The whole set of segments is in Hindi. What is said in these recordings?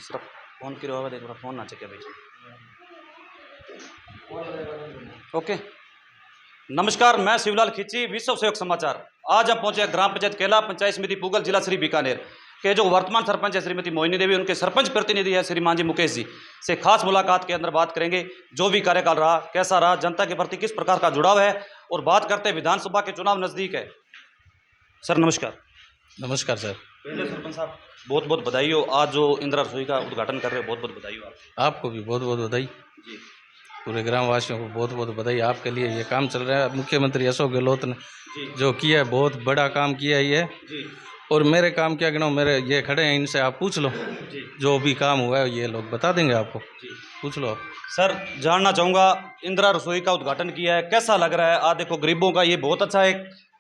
सिर्फ फोन की रोवा देख फोन ना चेक भाई। ओके, नमस्कार, मैं शिवलाल खिची, विश्व सहयोग समाचार। आज हम पहुंचे ग्राम पंचायत केला, पंचायत समिति पूगल, जिला श्री बीकानेर के जो वर्तमान सरपंच है श्रीमती मोहिनी देवी, उनके सरपंच प्रतिनिधि है श्रीमान जी मुकेश जी से खास मुलाकात के अंदर बात करेंगे। जो भी कार्यकाल रहा, कैसा रहा, जनता के प्रति किस प्रकार का जुड़ाव है, और बात करते हैं विधानसभा के चुनाव नजदीक है। सर नमस्कार। नमस्कार सर। पहले सरपंच साहब बहुत बहुत बधाई हो, आज जो इंदिरा रसोई का उद्घाटन कर रहे हो, बहुत बहुत बधाई हो आपको भी बहुत बहुत बधाई जी। पूरे ग्रामवासियों को बहुत बहुत बधाई। आपके लिए ये काम चल रहा है, मुख्यमंत्री अशोक गहलोत ने जो किया है, बहुत बड़ा काम किया है ये जी। और मेरे काम क्या गिनो, मेरे ये खड़े हैं, इनसे आप पूछ लो जी। जो भी काम हुआ है ये लोग बता देंगे आपको जी। पूछ लो आप। सर जानना चाहूँगा, इंदिरा रसोई का उद्घाटन किया है, कैसा लग रहा है? आज देखो गरीबों का ये बहुत अच्छा एक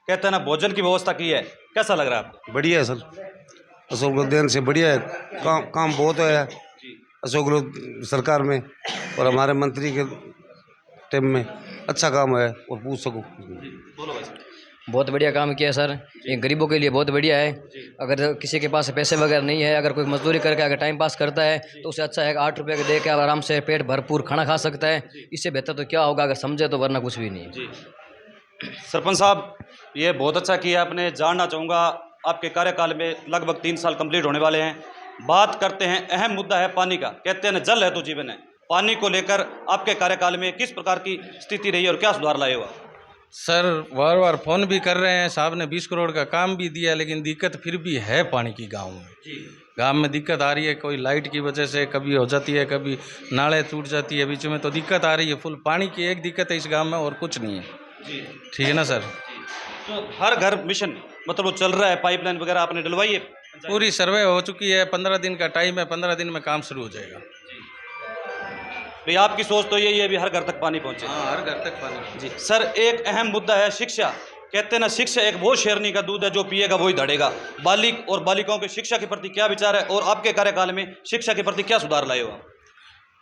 कहते हैं ना भोजन की व्यवस्था की है, कैसा लग रहा है आपको? बढ़िया है सर, अशोक गहलोत देन से बढ़िया है। काम बहुत है अशोक गहलोत सरकार में, और हमारे मंत्री के टाइम में अच्छा काम है। और पूछ सकूँ, बहुत बढ़िया काम किया सर, ये गरीबों के लिए बहुत बढ़िया है। अगर किसी के पास पैसे वगैरह नहीं है, अगर कोई मजदूरी करके अगर टाइम पास करता है तो उससे अच्छा है 8 रुपये के दे के आराम से पेट भरपूर खाना खा सकता है। इससे बेहतर तो क्या होगा अगर समझे तो, वरना कुछ भी नहीं है। सरपंच साहब ये बहुत अच्छा किया आपने। जानना चाहूँगा, आपके कार्यकाल में लगभग 3 साल कंप्लीट होने वाले हैं। बात करते हैं, अहम मुद्दा है पानी का। कहते हैं ना जल है तो जीवन है। पानी को लेकर आपके कार्यकाल में किस प्रकार की स्थिति रही और क्या सुधार लाए हो? सर बार बार फ़ोन भी कर रहे हैं, साहब ने 20 करोड़ का काम भी दिया, लेकिन दिक्कत फिर भी है पानी की गांव में। गांव में दिक्कत आ रही है, कोई लाइट की वजह से कभी हो जाती है, कभी नाले टूट जाती है बीच में, तो दिक्कत आ रही है। फुल पानी की एक दिक्कत है इस गांव में, और कुछ नहीं है। ठीक है ना सर? तो हर घर मिशन मतलब वो चल रहा है, पाइपलाइन वगैरह आपने डलवाई है? पूरी सर्वे हो चुकी है, 15 दिन का टाइम है, 15 दिन में काम शुरू हो जाएगा। भाई आपकी सोच तो यही है भी हर घर तक पानी पहुंचे। हाँ, हर घर तक पानी जी। सर एक अहम मुद्दा है शिक्षा। कहते हैं ना शिक्षा एक वो शेरनी का दूध है, जो पिएगा वही दौड़ेगा। बालिक और बालिकाओं के शिक्षा के प्रति क्या विचार है, और आपके कार्यकाल में शिक्षा के प्रति क्या सुधार लाए हो?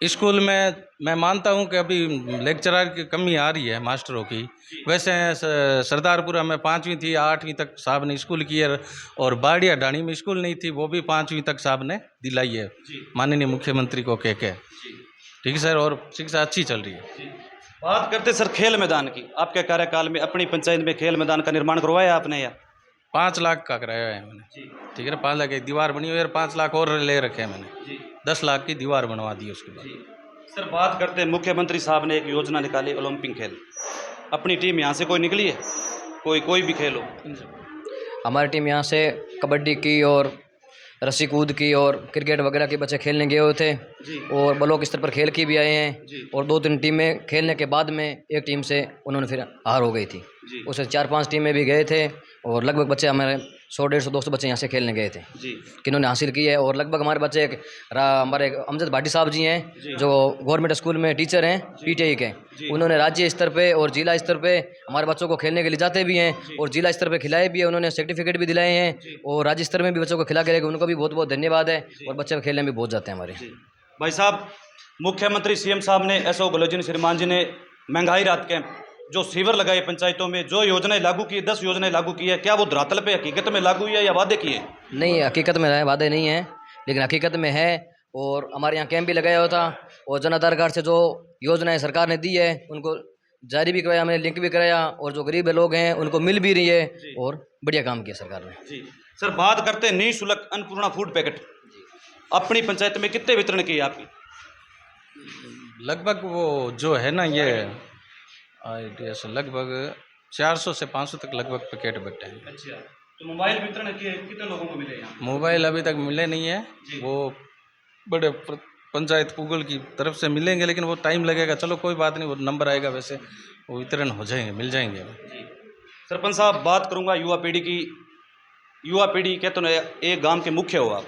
स्कूल में मैं मानता हूं कि अभी लेक्चरर की कमी आ रही है, मास्टरों की। वैसे सरदारपुरा में 5वीं थी, 8वीं तक साहब ने स्कूल किया, और बाड़िया ढाणी में स्कूल नहीं थी, वो भी 5वीं तक साहब ने दिलाई है माननीय मुख्यमंत्री को कह के। ठीक है सर, और शिक्षा अच्छी चल रही है। बात करते सर खेल मैदान की। आपके कार्यकाल में अपनी पंचायत में खेल मैदान का निर्माण करवाया आपने? या 5 लाख का कराया है मैंने। ठीक है ना, 5 लाख एक दीवार बनी हुई है, 5 लाख और ले रखे हैं मैंने। 10 लाख की दीवार बनवा दी उसके बाद। सर बात करते हैं, मुख्यमंत्री साहब ने एक योजना निकाली ओलंपिक खेल। अपनी टीम यहाँ से कोई निकली है? कोई भी खेल हो? हमारी टीम यहाँ से कबड्डी की और रस्सी कूद की और क्रिकेट वगैरह के बच्चे खेलने गए हुए थे, और ब्लॉक स्तर पर खेल की भी आए हैं। और 2-3 टीमें खेलने के बाद में एक टीम से उन्होंने फिर हार हो गई थी, उससे 4-5 टीमें भी गए थे, और लगभग बच्चे हमारे 100-150-200 बच्चे यहाँ से खेलने गए थे किन्होंने हासिल की है। और लगभग हमारे बच्चे हमारे अमजद भाटी साहब जी हैं, जो गवर्नमेंट स्कूल में टीचर हैं पीटीआई के, उन्होंने राज्य स्तर पे और जिला स्तर पे हमारे बच्चों को खेलने के लिए जाते भी हैं, और जिला स्तर पे खिलाए भी है, उन्होंने सर्टिफिकेट भी दिलाए हैं, और राज्य स्तर में भी बच्चों को खिला के, उनको भी बहुत बहुत धन्यवाद है। और बच्चे खेलने में बहुत जाते हैं हमारे। भाई साहब, मुख्यमंत्री सीएम साहब ने अशोक गहलोत जी श्रीमान जी ने महंगाई राहत कैंप जो शिविर लगाए पंचायतों में, जो योजनाएं लागू की, 10 योजनाएं लागू की है, क्या वो धरातल पे हकीकत में लागू हुई है या वादे किए? नहीं, हकीकत में वादे नहीं है, लेकिन हकीकत में है। और हमारे यहाँ कैंप भी लगाया हुआ था, और जन आधार कार्ड से जो योजनाएं सरकार ने दी है उनको जारी भी कराया, हमने लिंक भी कराया, और जो गरीब लोग हैं उनको मिल भी रही है, और बढ़िया काम किया सरकार ने। जी सर, बात करते हैं निःशुल्क अन्नपूर्णा फूड पैकेट। अपनी पंचायत में कितने वितरण किए आपकी? लगभग वो जो है ना, ये आइडिया से लगभग 400 से 500 तक लगभग पैकेट बटे हैं। अच्छा, तो मोबाइल वितरण कितने लोगों को मिले यहाँ? मोबाइल अभी तक मिले नहीं है, वो बड़े पंचायत पूगल की तरफ से मिलेंगे, लेकिन वो टाइम लगेगा। चलो कोई बात नहीं, वो नंबर आएगा, वैसे वो वितरण हो जाएंगे, मिल जाएंगे। सरपंच साहब बात करूँगा युवा पीढ़ी की। युवा पीढ़ी कहते हैं एक गांव के मुख्य हो आप।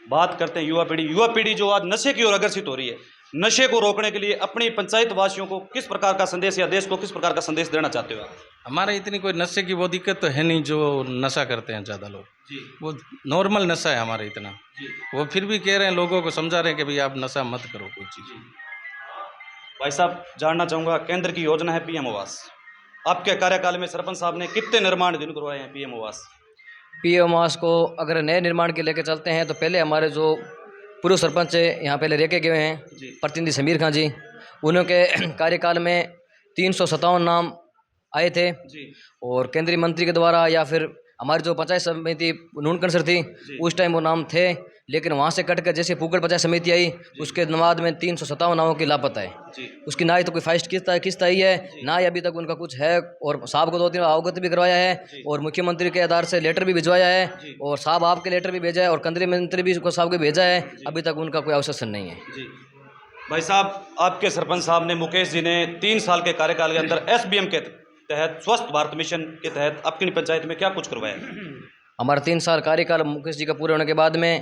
बात करते हैं युवा पीढ़ी जो आज नशे की ओर अग्रसित हो रही है, नशे को रोकने के लिए अपनी पंचायत वासियों को किस प्रकार का संदेश या देश को किस प्रकार का संदेश देना चाहते हो आप? हमारे इतनी कोई नशे की वो दिक्कत तो है नहीं, जो नशा करते हैं ज़्यादा लोग, वो नॉर्मल नशा है हमारे इतना। वो फिर भी कह रहे हैं, लोगों को समझा रहे हैं कि भाई आप नशा मत करो कोई चीज़। भाई साहब जानना चाहूँगा, केंद्र की योजना है पीएम आवास, आपके कार्यकाल में सरपंच साहब ने कितने निर्माण दिन करवाए हैं पीएम आवास? पीएम आवास को अगर नए निर्माण के लेके चलते हैं तो पहले हमारे जो पूर्व सरपंच यहाँ पहले रह के गए हैं प्रतिनिधि समीर खां जी, उनके कार्यकाल में 357 नाम आए थे और केंद्रीय मंत्री के द्वारा या फिर हमारी जो पंचायत समिति नूनकण सर थी उस टाइम वो नाम थे, लेकिन वहाँ से कट कर जैसे पूगल पंचायत समिति आई उसके बाद में 357 नामों की लापता है। उसकी ना ही तो कोई फाइस्ट किस्त आई है, ना ही अभी तक उनका कुछ है। और साहब को 2-3 अवगत भी करवाया है और मुख्यमंत्री के आधार से लेटर भी भिजवाया है और साहब आपके लेटर भी भेजा है और केंद्रीय मंत्री भी साहब को भेजा है, अभी तक उनका कोई आश्वासन नहीं है। भाई साहब, आपके सरपंच साहब ने मुकेश जी ने 3 साल के कार्यकाल के अंदर SBM के तहत स्वच्छ भारत मिशन के तहत आपकी पंचायत में क्या कुछ करवाया? हमारा 3 साल कार्यकाल मुकेश जी का पूरे होने के बाद में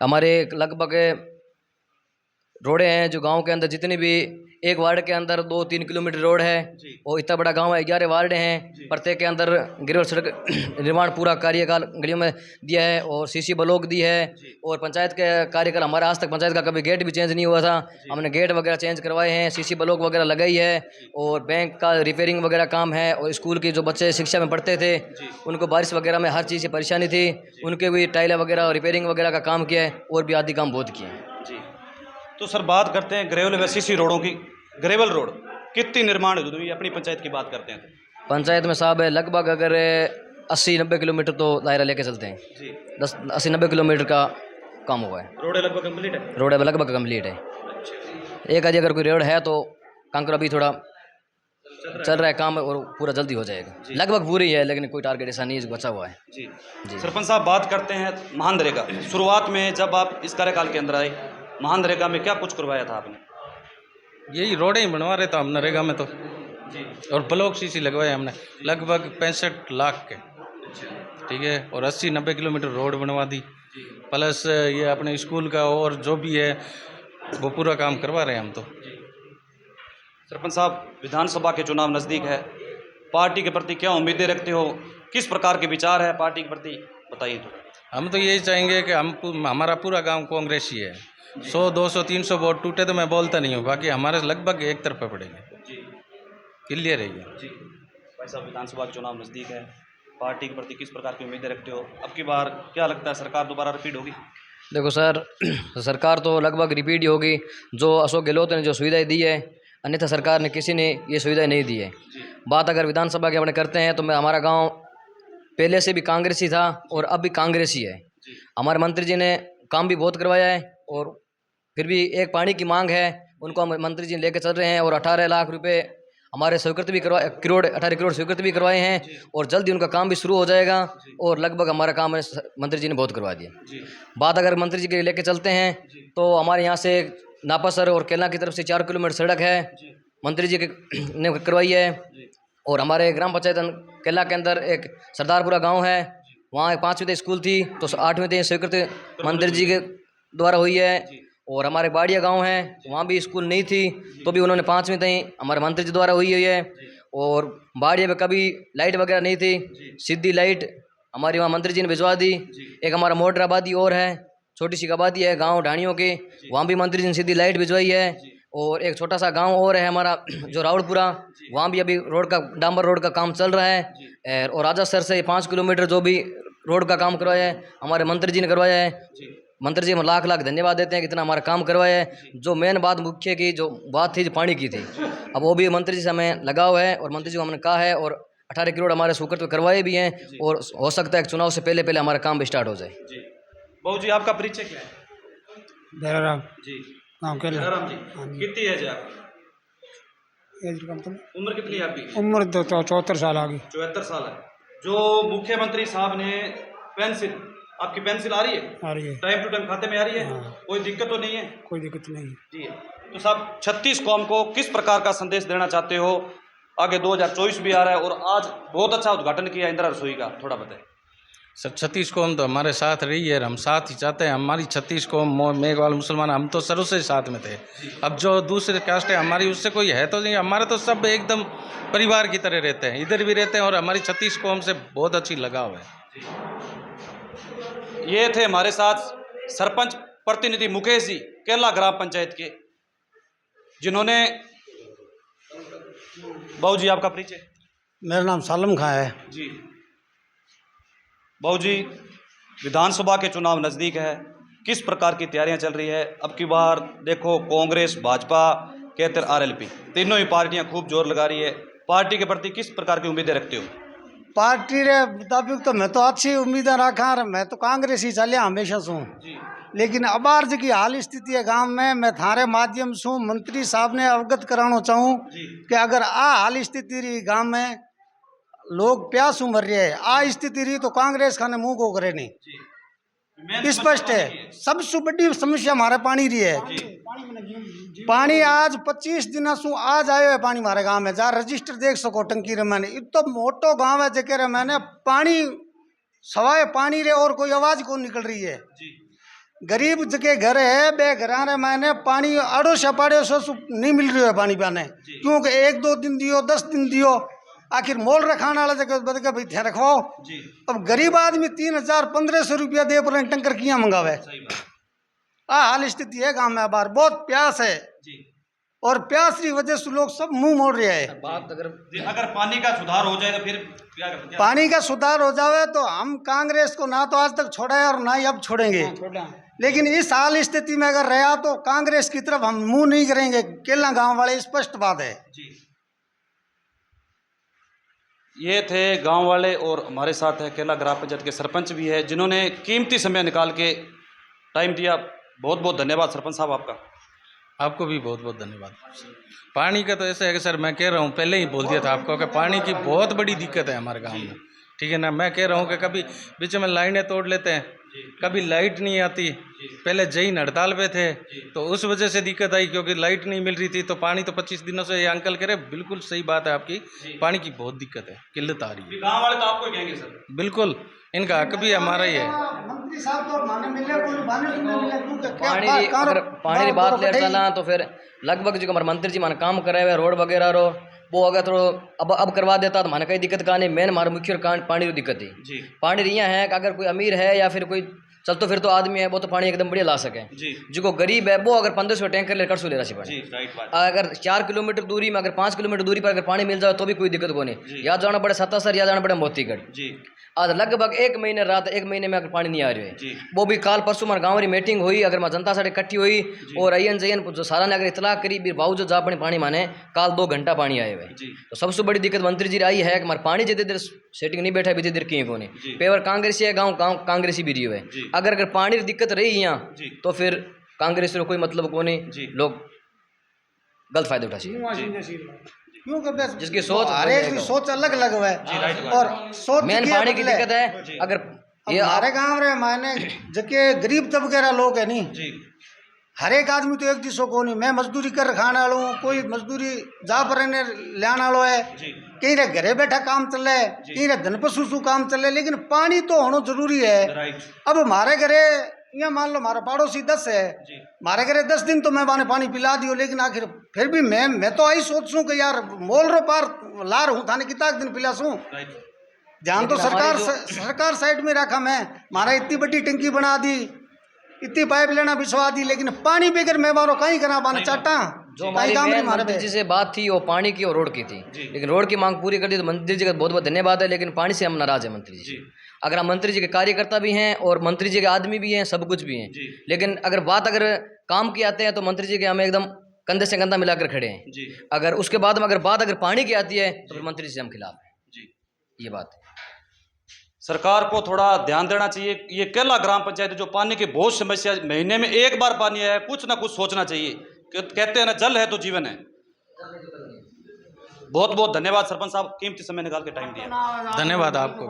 हमारे लगभग रोडें हैं जो गांव के अंदर जितनी भी एक वार्ड के अंदर 2-3 किलोमीटर रोड है और इतना बड़ा गांव है, 11 वार्ड हैं, प्रत्येक के अंदर गिरवल सड़क निर्माण पूरा कार्यकाल गलियों में दिया है और सीसी ब्लॉक दी है। और पंचायत के कार्यकाल हमारे आज तक पंचायत का कभी गेट भी चेंज नहीं हुआ था, हमने गेट वगैरह चेंज करवाए हैं, सीसी ब्लॉक वगैरह लगाई है और बैंक का रिपेयरिंग वगैरह काम है। और स्कूल के जो बच्चे शिक्षा में पढ़ते थे उनको बारिश वगैरह में हर चीज़ से परेशानी थी, उनके भी टाइलें वगैरह और रिपेयरिंग वगैरह का काम किया है और भी आदि काम बहुत किए हैं। तो सर बात करते हैं ग्रेवल व सीसी रोडों की। ग्रेवल रोड कितनी निर्माण हुई अपनी पंचायत की बात करते हैं तो? पंचायत में साहब है लगभग अगर 80-90 किलोमीटर तो दायरा लेके चलते हैं, 80-90 किलोमीटर का काम हुआ है। रोड लगभग कंप्लीट है? रोड लगभग कंप्लीट है। एक आधी अगर कोई रोड है तो कांकर अभी थोड़ा चल रहा है काम और पूरा जल्दी हो जाएगा। लगभग पूरी है लेकिन कोई टारगेट ऐसा नहीं है बचा हुआ है। जी सरपंच साहब, बात करते हैं महानरेगा। शुरुआत में जब आप इस कार्यकाल के अंदर आए, महानरेगा में क्या कुछ करवाया था आपने? यही रोडें ही बनवा रहे थे हम नरेगा में तो जी, और ब्लॉक सीसी लगवाए हमने लगभग 65 लाख के, ठीक है, और 80-90 किलोमीटर रोड बनवा दी, प्लस ये अपने स्कूल का और जो भी है वो पूरा काम करवा रहे हैं हम तो। सरपंच साहब, विधानसभा के चुनाव नज़दीक है, पार्टी के प्रति क्या उम्मीदें रखते हो? किस प्रकार के विचार है पार्टी के प्रति, बताइए तो। हम तो यही चाहेंगे कि हमारा पूरा गांव कांग्रेस ही है। 100, 200, 300 वोट टूटे तो मैं बोलता नहीं हूँ, बाकी हमारे लगभग एक तरफा पड़ेंगे, क्लियर है ये। भाई साहब, विधानसभा के चुनाव नज़दीक है, पार्टी के प्रति किस प्रकार की उम्मीदें रखते हो? अब की बार क्या लगता है सरकार दोबारा रिपीट होगी? देखो सर, सरकार तो लगभग रिपीट ही होगी। जो अशोक गहलोत ने जो सुविधाएं दी है, अन्यथा सरकार ने किसी ने ये सुविधाएं नहीं दी है। बात अगर विधानसभा के अपने करते हैं तो मैं हमारा गांव पहले से भी कांग्रेसी था और अब भी कांग्रेसी है। हमारे मंत्री जी ने काम भी बहुत करवाया है और फिर भी एक पानी की मांग है, उनको हम मंत्री जी लेकर चल रहे हैं और 18 लाख रुपए हमारे स्वीकृत भी करवाए, 18 करोड़ स्वीकृत भी करवाए हैं और जल्दी उनका काम भी शुरू हो जाएगा और लगभग हमारा काम मंत्री जी ने बहुत करवा दिया। बात अगर मंत्री जी के लेके चलते हैं तो हमारे यहाँ से नापासर और केला की तरफ से 4 किलोमीटर सड़क है, मंत्री जी ने करवाई है। और हमारे ग्राम पंचायत केला के अंदर एक सरदारपुरा गांव है, वहाँ 5वीं तक स्कूल थी तो 8वीं तक स्वीकृत मंत्री जी के द्वारा हुई है। और हमारे बाड़िया गांव है, वहाँ भी स्कूल नहीं थी तो भी उन्होंने 5वीं तक हमारे मंत्री जी द्वारा हुई है। और बाड़िया में कभी लाइट वगैरह नहीं थी, सीधी लाइट हमारी वहाँ मंत्री जी ने भिजवा दी। एक हमारा मोटर आबादी और है, छोटी सी आबादी है गांव ढाणियों की, वहाँ भी मंत्री जी ने सीधी लाइट भिजवाई है। और एक छोटा सा गांव और है हमारा जो रावड़पुरा, वहाँ भी अभी रोड का डांबर रोड का काम चल रहा है। और राजा सर से 5 किलोमीटर जो भी रोड का काम करवाया है हमारे मंत्री जी ने करवाया है। मंत्री जी हम लाख लाख धन्यवाद देते हैं कि इतना हमारा काम करवाया है। जो मेन बात मुख्य की जो बात थी जो पानी की थी, अब वो भी मंत्री जी से हमें लगाव है और मंत्री जी को हमने कहा है और 18 करोड़ हमारे स्वीकृत करवाए भी हैं और हो सकता है कि चुनाव से पहले पहले हमारा काम भी स्टार्ट हो जाए। बहू जी, आपका परिचय क्या है? भैराराम जी, गाँव के राम जी, कितनी एज है आपकी? उम्र कितनी है आपकी? उम्र 74 साल आ गई। 74 साल है। जो मुख्यमंत्री साहब ने पेंसिल, आपकी पेंसिल आ रही है? आ रही है, टाइम टू टाइम खाते में आ रही है? हाँ। कोई दिक्कत तो नहीं है? कोई दिक्कत नहीं है। जी। तो साहब, 36 कौम को किस प्रकार का संदेश देना चाहते हो? आगे 2024 भी आ रहा है और आज बहुत अच्छा उद्घाटन किया इंदिरा रसोई का, थोड़ा बताएं। सर 36 कौम तो हमारे साथ रही है, हम साथ ही चाहते हैं। हमारी 36 कौम मेघवाल मुसलमान, हम तो सरों से साथ में थे। अब जो दूसरे कास्ट है हमारी, उससे कोई है तो नहीं, हमारे तो सब एकदम परिवार की तरह रहते हैं, इधर भी रहते हैं और हमारी 36 कौम से बहुत अच्छी लगाव है। ये थे हमारे साथ सरपंच प्रतिनिधि मुकेश जी, केला ग्राम पंचायत के, जिन्होंने, बाबू जी आपका परिचय? मेरा नाम सालम खां है। जी बाबू जी, विधानसभा के चुनाव नज़दीक है, किस प्रकार की तैयारियां चल रही है? अब की बार देखो कांग्रेस, भाजपा, केतर, आरएलपी तीनों ही पार्टियां खूब जोर लगा रही है। पार्टी के प्रति किस प्रकार की उम्मीदें रखते हो? पार्टी रे मुताबिक तो मैं तो अच्छी उम्मीदें रखा, मैं तो कांग्रेस ही चलिया हमेशा सू। लेकिन अब आज की हाल स्थिति है गांव में, मैं थारे माध्यम से मंत्री साहब ने अवगत कराना चाहूँ कि अगर आ हाल स्थिति रही गांव में, लोग प्यास मर रहे हैं, आ स्थिति रही तो कांग्रेस खाने मुंह को करे नहीं। स्पष्ट है, सबसे बड़ी समस्या हमारे पानी रही है। पानी आज 25 दिन सु आज आयो है पानी हमारे गांव में, जहाँ रजिस्टर देख सको टंकी रे मैंने, इतो मोटो गांव है जके रे मैंने पानी सवाए पानी रे और कोई आवाज को निकल रही है। गरीब जके घर है बे घरा रे मैंने पानी आड़ो सपाड़ो सो नहीं मिल रही है पानी पाने, क्योंकि 1-2 दिन दियो 10 दिन दियो, आखिर मोल रखाने वाला जगह बद के भाई ध्यान रखवाओ। अब गरीब आदमी 3,000-1,500 रुपया दे पर टंकर किया मंगावे। हाल स्थिति है गांव में, बार बहुत प्यास है और प्यास की वजह से लोग सब मुंह मोड़ रहे हैं। बात अगर पानी का सुधार हो जाए तो फिर क्या? पानी का सुधार हो जाए तो हम कांग्रेस को ना तो आज तक छोड़ा है और ना ही अब छोड़ेंगे, लेकिन इस हाल स्थिति में अगर रहा तो कांग्रेस की तरफ हम मुंह नहीं करेंगे। केला गांव वाले स्पष्ट बात है। ये थे गांव वाले और हमारे साथ है केला ग्राम पंचायत के सरपंच भी है, जिन्होंने कीमती समय निकाल के टाइम दिया। बहुत बहुत धन्यवाद सरपंच साहब आपका। आपको भी बहुत बहुत धन्यवाद। पानी का तो ऐसा है कि सर मैं कह रहा हूँ, पहले ही बोल दिया था आपको कि पानी की बहुत बड़ी दिक्कत है हमारे गांव में, ठीक है ना। मैं कह रहा हूँ कि कभी बीच में लाइनें तोड़ लेते हैं, कभी लाइट नहीं आती। पहले जैन हड़ताल पे थे तो उस वजह से दिक्कत आई, क्योंकि लाइट नहीं मिल रही थी। तो पानी तो 25 दिनों से ये अंकल कह रहे, बिल्कुल सही बात है आपकी, पानी की बहुत दिक्कत है, किल्लत आ रही है। गाँव वाले तो आपको कहेंगे सर, बिल्कुल इनका हक भी हमारा ही है। मंत्री साहब तो माने मिले कोई माने नहीं मिले, क्योंकि पानी की बात ले चला तो फिर लगभग जो हमारे मंत्री जी माने काम करे हुए रोड वगैरह रो, वो अगर थोड़ा अब करवा देता तो माने कई दिक्कत का नहीं। मेन हमारा मुख्य पानी की दिक्कत है। पानी रिया है कि अगर कोई अमीर है या फिर कोई चलतो फिर तो आदमी है, वो तो पानी एकदम बढ़िया ला सके। जो गरीब है वो अगर 1500 टैंकर लेकर सो ले रहा पानी। अगर 4 किलोमीटर दूरी में, अगर 5 किलोमीटर दूरी पर अगर पानी मिल जाए तो भी कोई दिक्कत को नहीं। या जाना पड़े सतासर या जाना पड़े मोतीगढ़। आज लगभग 1 महीने रात 1 महीने में अगर पानी नहीं आ रही है, वो भी काल परसों हमारे गाँव की मीटिंग हुई, अगर मैं जनता साढ़े इकट्ठी हुई और अयन जयन जो सारा ने अगर इतला करी बावजूद जा पानी माने काल 2 घंटा पानी आए हुए। तो सबसे बड़ी दिक्कत मंत्री जी आई है कि हमारे पानी जितनी देर सेटिंग नहीं बैठा बीजे देर की को नहीं पेवर कांग्रेसी है, गाँव कांग्रेसी भी रही है। अगर पानी की दिक्कत रही यहाँ तो फिर कांग्रेस को कोई मतलब को नहीं, लोग गलत फायदा उठा चाहिए। जिसकी सोच हर एक की सोच अलग अलग है और सोच मेन पानी की दिक्कत है। अगर ये हमारे गांव रे मायने जके गरीब तबके रा लोग है नहीं, हर एक आदमी तो एक दिसो को नहीं। मैं मजदूरी कर खाने वाला हूँ, कोई मजदूरी जा पर लाने वाला है, कहीं रे घरे बैठा काम चले, कहीं रे धन पशु काम चले, लेकिन पानी तो होना जरूरी है। अब हमारे घरे यहाँ मान लो हमारा पड़ोसी 10 है, हमारे घरे 10 दिन तो मैं माने पानी पिला दियो, लेकिन आखिर फिर भी मैं तो आई सोचूं कि यार मोल रो पार ला रहूँ थाने कितना दिन पिलासूं। ध्यान तो सरकार साइड में रखा, मैं हमारा इतनी बड़ी टंकी बना दी, इतनी पाइप लेना बिछवा दी, लेकिन पानी बगैर मैं मारो कहीं करा पाना चाटा। जो हमारी मंत्री जी से बात थी वो पानी की और रोड की थी, लेकिन रोड की मांग पूरी कर दी तो मंत्री जी का बहुत बहुत धन्यवाद है। लेकिन पानी से हम नाराज है मंत्री जी। अगर हम मंत्री जी के कार्यकर्ता भी हैं और मंत्री जी के आदमी भी हैं, सब कुछ भी हैं, लेकिन अगर बात अगर काम की आते हैं तो मंत्री जी के हमें एकदम कंधे से कंधा मिलाकर खड़े हैं। अगर उसके बाद में अगर बात अगर पानी की आती है तो फिर मंत्री जी से हम खिलाफ हैं। ये बात है। सरकार को थोड़ा ध्यान देना चाहिए। ये केला ग्राम पंचायत जो पानी की बहुत समस्या, महीने में 1 बार पानी है, कुछ ना कुछ सोचना चाहिए। कहते हैं ना जल है तो जीवन है। बहुत बहुत धन्यवाद सरपंच साहब, कीमती समय निकाल के टाइम दिया। धन्यवाद आपको।